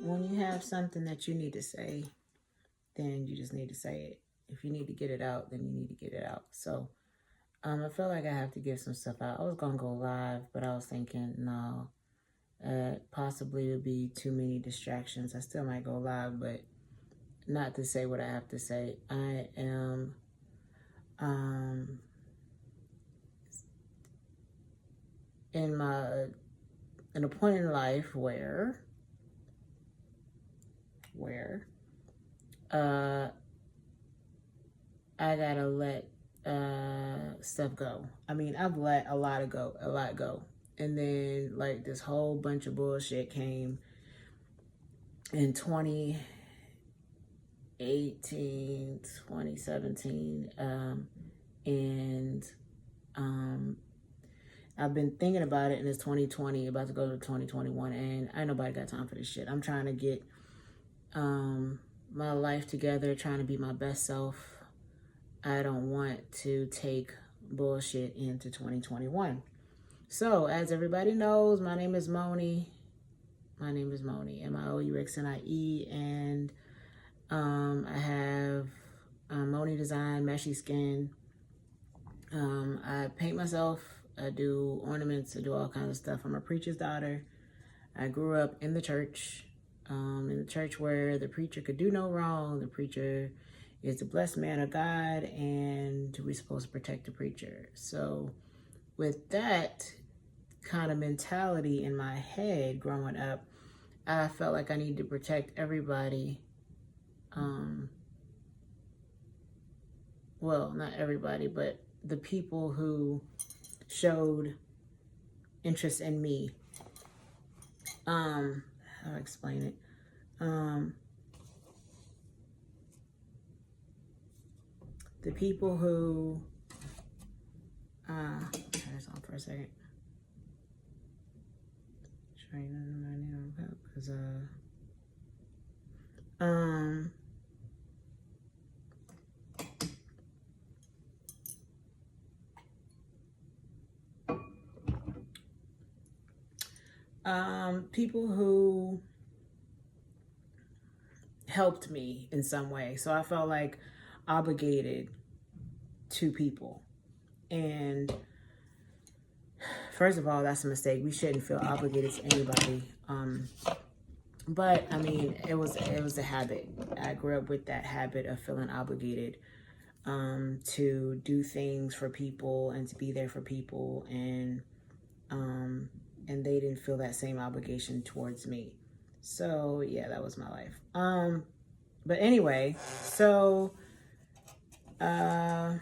when you have something that you need to say, then you just need to say it. If you need to get it out, then you need to get it out. So I feel like I have to get some stuff out. I was gonna go live, but I was thinking, no, possibly would be too many distractions. I still might go live, but not to say what I have to say. I am in a point in life where I gotta let stuff go. I mean, I've let a lot go. And then like this whole bunch of bullshit came in 2018, 2017. And I've been thinking about it, and it's 2020, about to go to 2021, and ain't nobody got time for this shit. I'm trying to get my life together, trying to be my best self. I don't want to take bullshit into 2021. So, as everybody knows, my name is Moni. M-I-O-U-X-N-I-E, and I have Moni Design, Meshy Skin. I paint myself. I do ornaments. I do all kinds of stuff. I'm a preacher's daughter. I grew up in the church where the preacher could do no wrong. The preacher is the blessed man of God, and we're supposed to protect the preacher. So with that kind of mentality in my head growing up, I felt like I needed to protect everybody. Well, not everybody, but the people who showed interest in me. I'll explain it. The people who turn this on for a second. Because people who helped me in some way. So I felt like obligated to people. And first of all, that's a mistake. We shouldn't feel obligated to anybody. But I mean, it was a habit. I grew up with that habit of feeling obligated to do things for people and to be there for people, and they didn't feel that same obligation towards me. So yeah, that was my life. But anyway, so I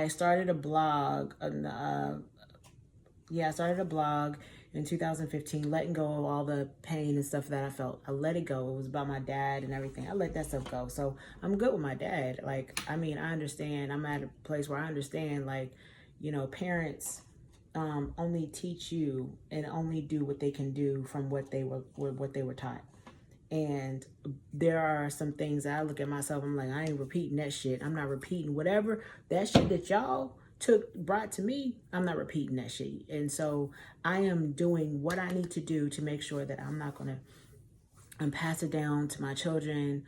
started a blog. I started a blog in 2015, letting go of all the pain and stuff that I felt. I let it go. It was about my dad and everything. I let that stuff go. So I'm good with my dad. Like, I mean, I understand. I'm at a place where I understand, like, you know, parents only teach you and only do what they can do from what they were taught. And there are some things I look at myself, I'm like, I ain't repeating that shit. I'm not repeating whatever that shit that y'all brought to me. I'm not repeating that shit. And so I am doing what I need to do to make sure that I'm not going to pass it down to my children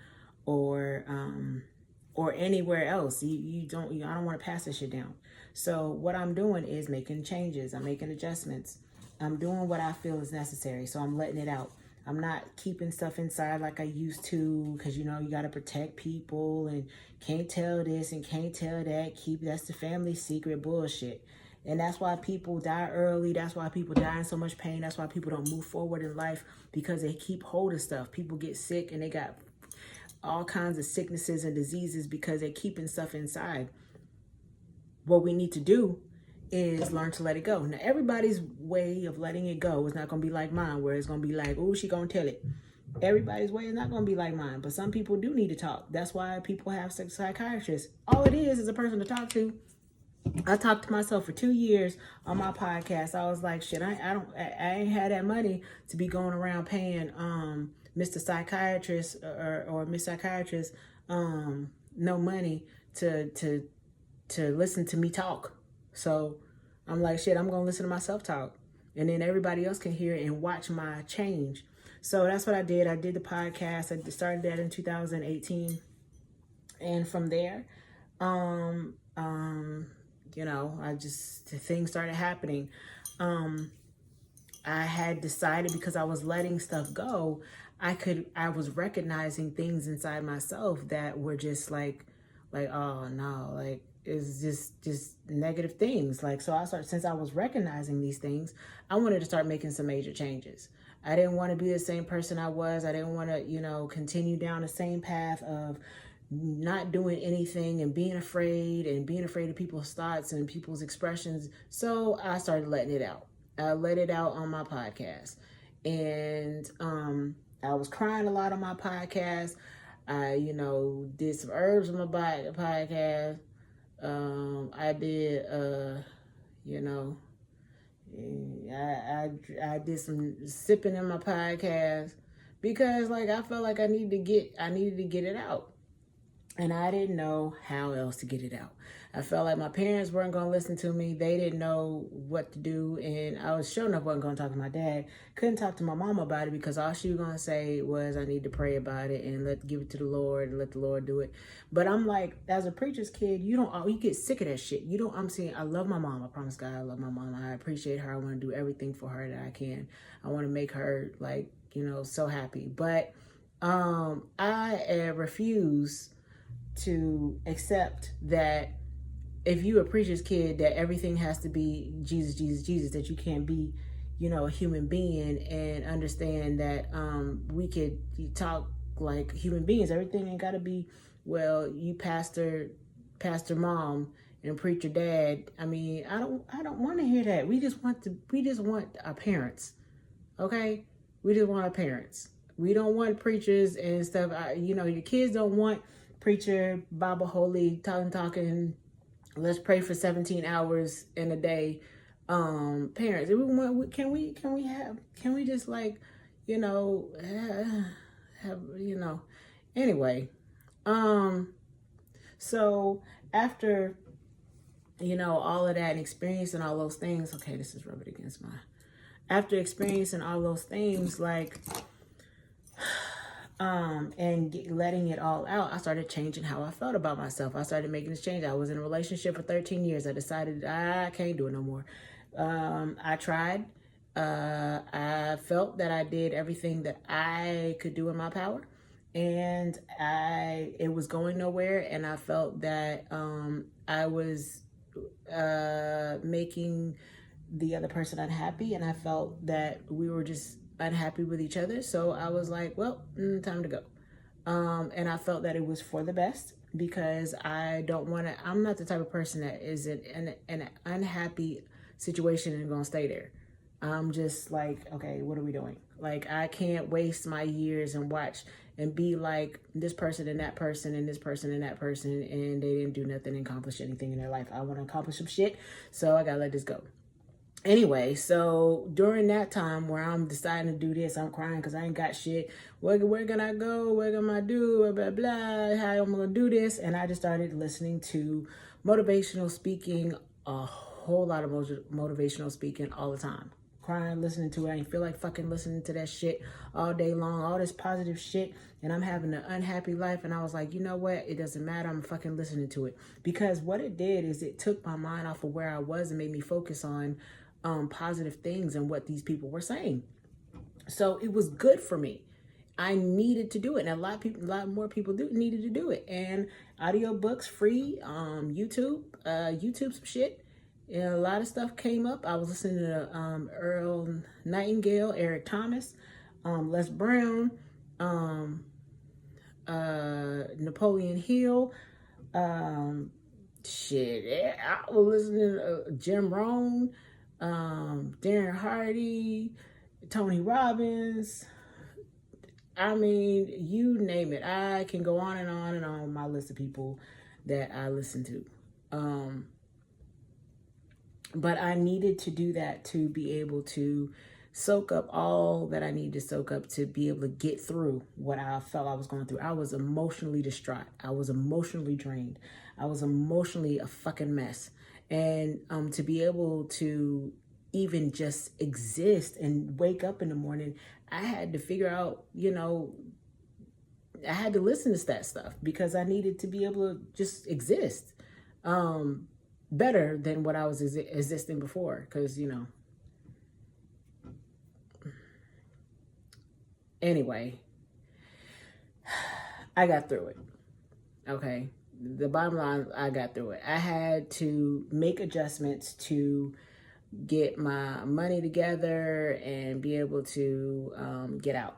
or anywhere else. I don't want to pass this shit down. So what I'm doing is making changes. I'm making adjustments. I'm doing what I feel is necessary. So I'm letting it out. I'm not keeping stuff inside like I used to, because, you know, you got to protect people and can't tell this and can't tell that. That's the family secret bullshit. And that's why people die early. That's why people die in so much pain. That's why people don't move forward in life, because they keep holding stuff. People get sick and they got all kinds of sicknesses and diseases because they're keeping stuff inside. What we need to do is learn to let it go. Now, everybody's way of letting it go is not going to be like mine, where it's going to be like, oh, she going to tell it. Everybody's way is not going to be like mine, but some people do need to talk. That's why people have psychiatrists. All it is a person to talk to. I talked to myself for 2 years on my podcast. I was like, shit, I ain't had that money to be going around paying Mr. Psychiatrist or Miss Psychiatrist no money to listen to me talk. So I'm like, shit, I'm gonna listen to myself talk. and then everybody else can hear it and watch my change. So that's what I did. I did the podcast. I started that in 2018. And from there, things started happening. I had decided, because I was letting stuff go, I was recognizing things inside myself that were just like, oh no, like, it's just negative things. Like, so since I was recognizing these things, I wanted to start making some major changes. I didn't want to be the same person I was. I didn't want to, continue down the same path of not doing anything and being afraid of people's thoughts and people's expressions. So I started letting it out. I let it out on my podcast. And I was crying a lot on my podcast. I, did some herbs on my podcast. I did, I did some sipping in my podcast, because like I felt like I needed to get it out. And I didn't know how else to get it out. I felt like my parents weren't going to listen to me. They didn't know what to do. And I was sure enough wasn't going to talk to my dad. Couldn't talk to my mom about it, because all she was going to say was, I need to pray about it and give it to the Lord and let the Lord do it. But I'm like, as a preacher's kid, you get sick of that shit. I'm saying, I love my mom. I promise God, I love my mom. I appreciate her. I want to do everything for her that I can. I want to make her so happy. But I refuse to accept that if you a preacher's kid, that everything has to be Jesus, Jesus, Jesus, that you can't be, a human being and understand that we could talk like human beings. Everything ain't gotta be, well, you pastor mom and preacher dad. I mean, I don't want to hear that. We just want our parents. Okay? We just want our parents. We don't want preachers and stuff. Your kids don't want preacher, Bible holy, talking, let's pray for 17 hours in a day. Parents, can we just anyway. So after, all of that and experiencing all those things, okay, this is rubbing against after experiencing all those things, letting it all out, I started changing how I felt about myself. I started making this change. I was in a relationship for 13 years. I decided I can't do it no more. I tried. I felt that I did everything that I could do in my power, and it was going nowhere. And I felt that I was making the other person unhappy, and I felt that we were just unhappy with each other. So I was like, well, time to go. And I felt that it was for the best, because I'm not the type of person that is in an unhappy situation and gonna stay there. I'm just like, okay, what are we doing? Like, I can't waste my years and watch and be like this person and that person and this person and that person, and they didn't do nothing and accomplish anything in their life. I want to accomplish some shit, so I gotta let this go. Anyway, so during that time where I'm deciding to do this, I'm crying because I ain't got shit. Where can I go? What am I do? Blah, blah, blah. How am I going to do this? And I just started listening to motivational speaking, a whole lot of motivational speaking all the time. Crying, listening to it. I didn't feel like fucking listening to that shit all day long, all this positive shit. And I'm having an unhappy life. And I was like, you know what? It doesn't matter. I'm fucking listening to it. Because what it did is it took my mind off of where I was and made me focus on positive things and what these people were saying. So it was good for me. I needed to do it, and a lot more people needed to do it. And audiobooks, free, YouTube some shit. And a lot of stuff came up. I was listening to Earl Nightingale, Eric Thomas, Les Brown, Napoleon Hill, I was listening to Jim Rohn, Darren Hardy, Tony Robbins. I mean, you name it. I can go on and on and on my list of people that I listen to. But I needed to do that to be able to soak up all that I needed to soak up to be able to get through what I felt I was going through. I was emotionally distraught. I was emotionally drained. I was emotionally a fucking mess. And to be able to even just exist and wake up in the morning, I had to figure out, you know, I had to listen to that stuff because I needed to be able to just exist better than what I was existing before. Because, you know, anyway, I got through it. Okay. The bottom line, I got through it. I had to make adjustments to get my money together and be able to get out.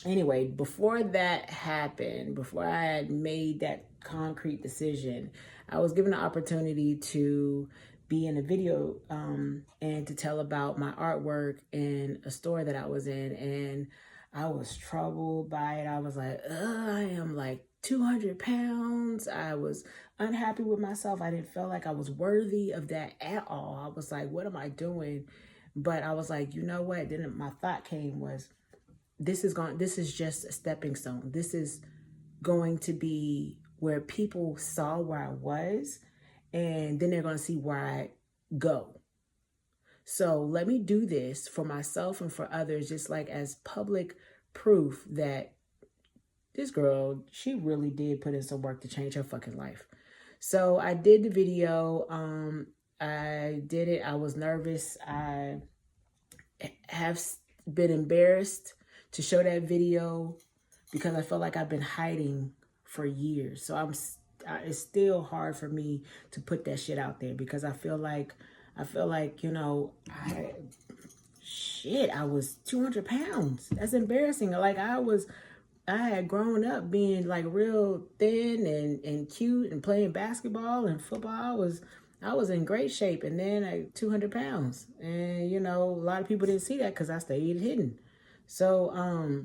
Anyway, before that happened, before I had made that concrete decision, I was given the opportunity to be in a video and to tell about my artwork in a store that I was in. And I was troubled by it. I was like, I am like 200 pounds. I was unhappy with myself. I didn't feel like I was worthy of that at all. I was like, what am I doing? But I was like, you know what? Then my thought came was, this is just a stepping stone. This is going to be where people saw where I was, and then they're going to see where I go. So let me do this for myself and for others, just like as public proof that this girl, she really did put in some work to change her fucking life. So I did the video. I did it. I was nervous. I have been embarrassed to show that video because I felt like I've been hiding for years. So it's still hard for me to put that shit out there because I feel like, you know, I was 200 pounds. That's embarrassing. Like I had grown up being like real thin and cute and playing basketball and football. I was in great shape, and then like 200 pounds. And, you know, a lot of people didn't see that because I stayed hidden. So,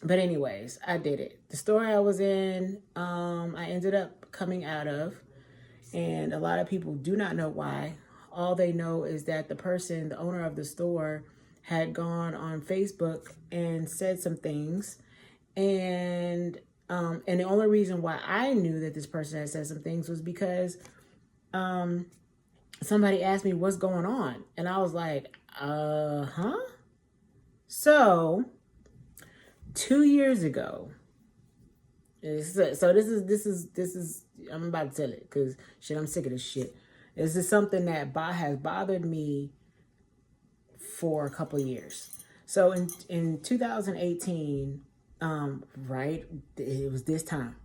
but anyways, I did it. The store I was in, I ended up coming out of, and a lot of people do not know why. All they know is that the owner of the store, had gone on Facebook and said some things. And the only reason why I knew that this person had said some things was because somebody asked me what's going on. And I was like, huh? So 2 years ago, so this is I'm about to tell it because shit, I'm sick of this shit. This is something that has bothered me for a couple of years. So in 2018, right, it was this time,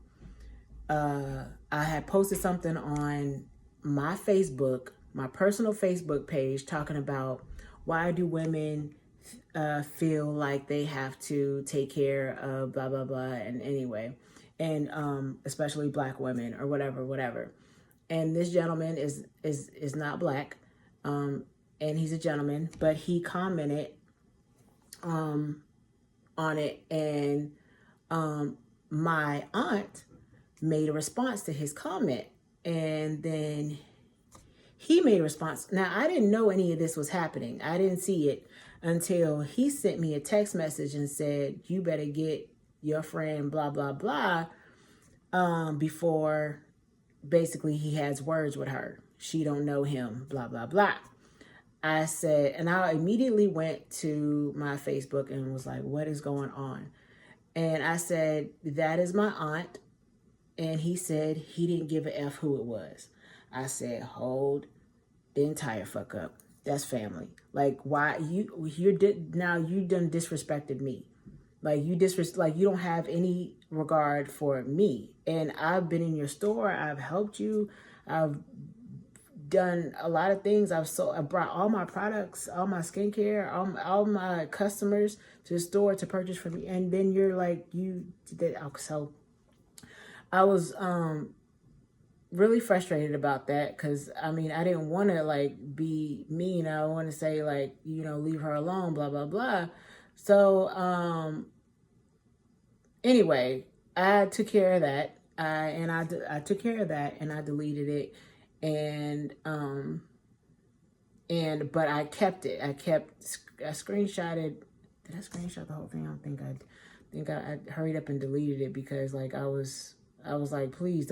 I had posted something on my Facebook, my personal Facebook page, talking about why do women feel like they have to take care of blah blah blah, and anyway, and especially black women or whatever. And this gentleman is not black, and he's a gentleman, but he commented on it, and my aunt made a response to his comment, and then he made a response. Now, I didn't know any of this was happening. I didn't see it until he sent me a text message and said, you better get your friend blah blah blah before basically he has words with her. She don't know him, blah blah blah. I said, and I immediately went to my Facebook and was like, what is going on? And I said, that is my aunt. And he said he didn't give a F who it was. I said, hold the entire fuck up. That's family. Like, why you done disrespected me. Like you don't have any regard for me. And I've been in your store. I've helped you. I've done a lot of things. I brought all my products, all my skincare, all my customers to the store to purchase from me. And then you're like, you did. So I was really frustrated about that because I mean, I didn't want to like be mean. I want to say like, you know, leave her alone, blah blah blah. So anyway, I took care of that. I took care of that, and I deleted it, and but I kept it. I screenshotted. Did I screenshot the whole thing? I don't think I hurried up and deleted it because like I was like, please